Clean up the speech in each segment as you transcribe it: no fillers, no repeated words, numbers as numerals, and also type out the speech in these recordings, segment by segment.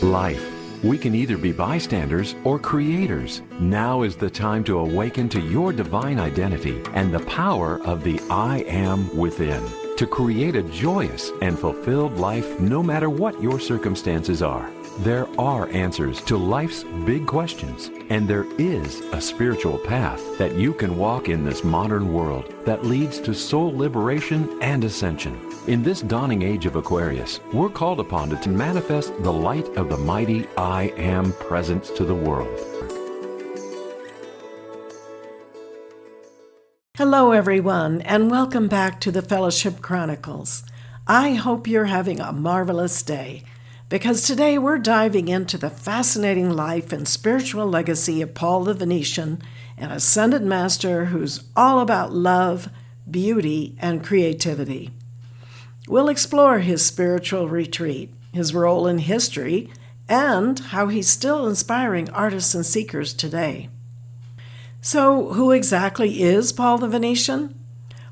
Life. We can either be bystanders or creators. Now is the time to awaken to your divine identity and the power of the I Am within, to create a joyous and fulfilled life no matter what your circumstances are. There are answers to life's big questions, and there is a spiritual path that you can walk in this modern world that leads to soul liberation and ascension. In this dawning age of Aquarius, we're called upon to manifest the light of the mighty I Am presence to the world. Hello, everyone, and welcome back to the Fellowship Chronicles. I hope you're having a marvelous day, because today we're diving into the fascinating life and spiritual legacy of Paul the Venetian, an ascended master who's all about love, beauty, and creativity. We'll explore his spiritual retreat, his role in history, and how he's still inspiring artists and seekers today. So, who exactly is Paul the Venetian?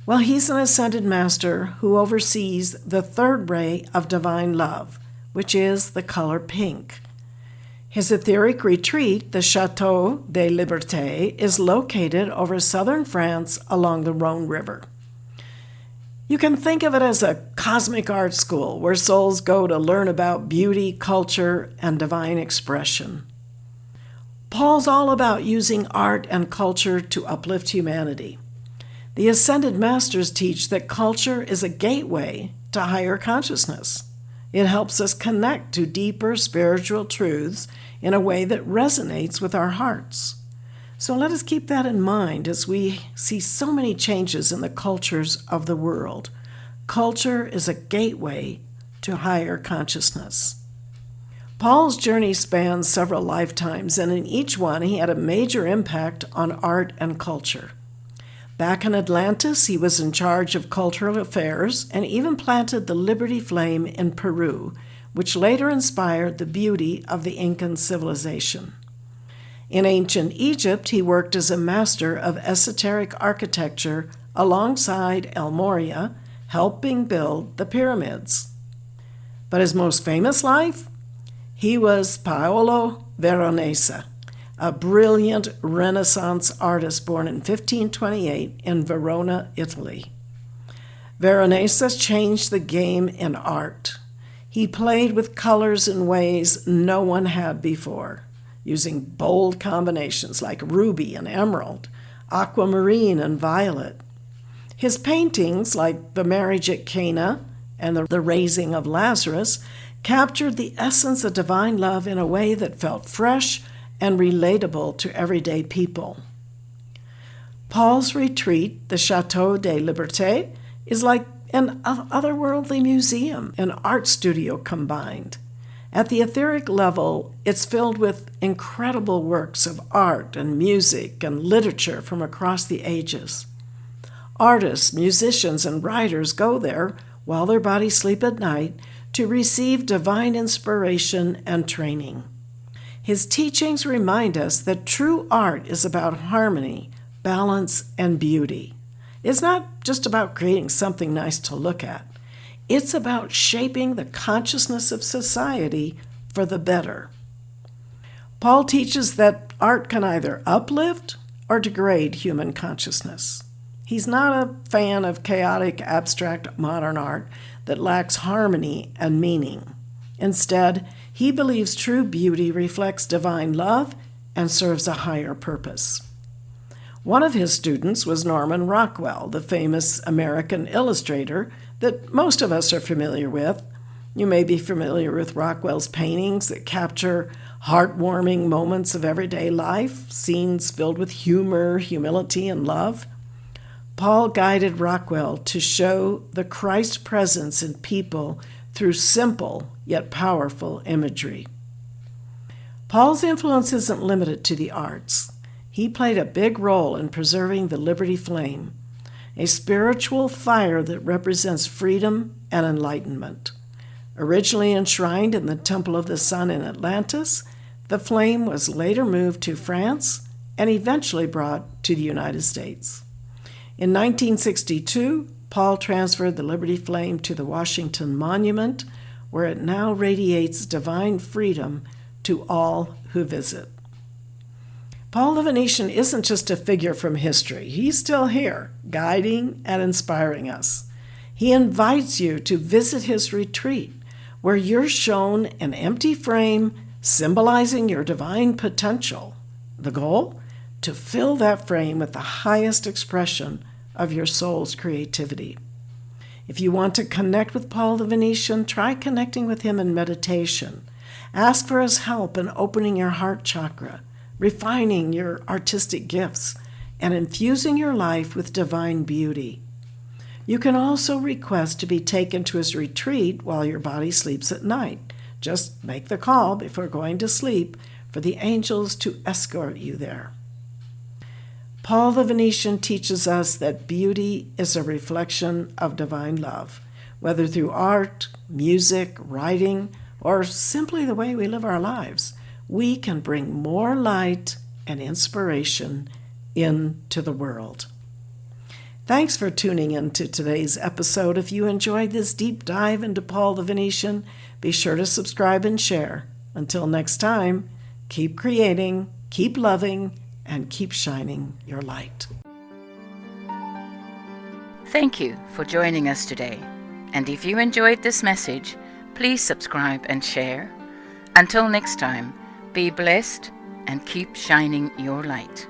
Well, he's an ascended master who oversees the third ray of divine love, which is the color pink. His etheric retreat, the Château de Liberté, is located over southern France along the Rhône River. You can think of it as a cosmic art school where souls go to learn about beauty, culture, and divine expression. Paul's all about using art and culture to uplift humanity. The Ascended Masters teach that culture is a gateway to higher consciousness. It helps us connect to deeper spiritual truths in a way that resonates with our hearts. So let us keep that in mind as we see so many changes in the cultures of the world. Culture is a gateway to higher consciousness. Paul's journey spans several lifetimes, and in each one he had a major impact on art and culture. Back in Atlantis, he was in charge of cultural affairs and even planted the Liberty Flame in Peru, which later inspired the beauty of the Incan civilization. In ancient Egypt, he worked as a master of esoteric architecture alongside El Morya, helping build the pyramids. But his most famous life? He was Paolo Veronese, a brilliant Renaissance artist born in 1528 in Verona, Italy. Veronese changed the game in art. He played with colors in ways no one had before, using bold combinations like ruby and emerald, aquamarine and violet. His paintings, like The Marriage at Cana and The Raising of Lazarus, captured the essence of divine love in a way that felt fresh and relatable to everyday people. Paul's retreat, the Château de Liberté, is like an otherworldly museum and art studio combined. At the etheric level, it's filled with incredible works of art and music and literature from across the ages. Artists, musicians, and writers go there while their bodies sleep at night to receive divine inspiration and training. His teachings remind us that true art is about harmony, balance, and beauty. It's not just about creating something nice to look at. It's about shaping the consciousness of society for the better. Paul teaches that art can either uplift or degrade human consciousness. He's not a fan of chaotic, abstract modern art that lacks harmony and meaning. Instead, he believes true beauty reflects divine love and serves a higher purpose. One of his students was Norman Rockwell, the famous American illustrator that most of us are familiar with. You may be familiar with Rockwell's paintings that capture heartwarming moments of everyday life, scenes filled with humor, humility, and love. Paul guided Rockwell to show the Christ presence in people through simple yet powerful imagery. Paul's influence isn't limited to the arts. He played a big role in preserving the Liberty Flame, a spiritual fire that represents freedom and enlightenment. Originally enshrined in the Temple of the Sun in Atlantis, the flame was later moved to France and eventually brought to the United States. In 1962, Paul transferred the Liberty Flame to the Washington Monument, where it now radiates divine freedom to all who visit. Paul the Venetian isn't just a figure from history. He's still here, guiding and inspiring us. He invites you to visit his retreat, where you're shown an empty frame symbolizing your divine potential. The goal? To fill that frame with the highest expression of your soul's creativity. If you want to connect with Paul the Venetian, try connecting with him in meditation. Ask for his help in opening your heart chakra, refining your artistic gifts, and infusing your life with divine beauty. You can also request to be taken to his retreat while your body sleeps at night. Just make the call before going to sleep for the angels to escort you there. Paul the Venetian teaches us that beauty is a reflection of divine love, whether through art, music, writing, or simply the way we live our lives. We can bring more light and inspiration into the world. Thanks for tuning in to today's episode. If you enjoyed this deep dive into Paul the Venetian, be sure to subscribe and share. Until next time, keep creating, keep loving, and keep shining your light. Thank you for joining us today. And if you enjoyed this message, please subscribe and share. Until next time, be blessed and keep shining your light.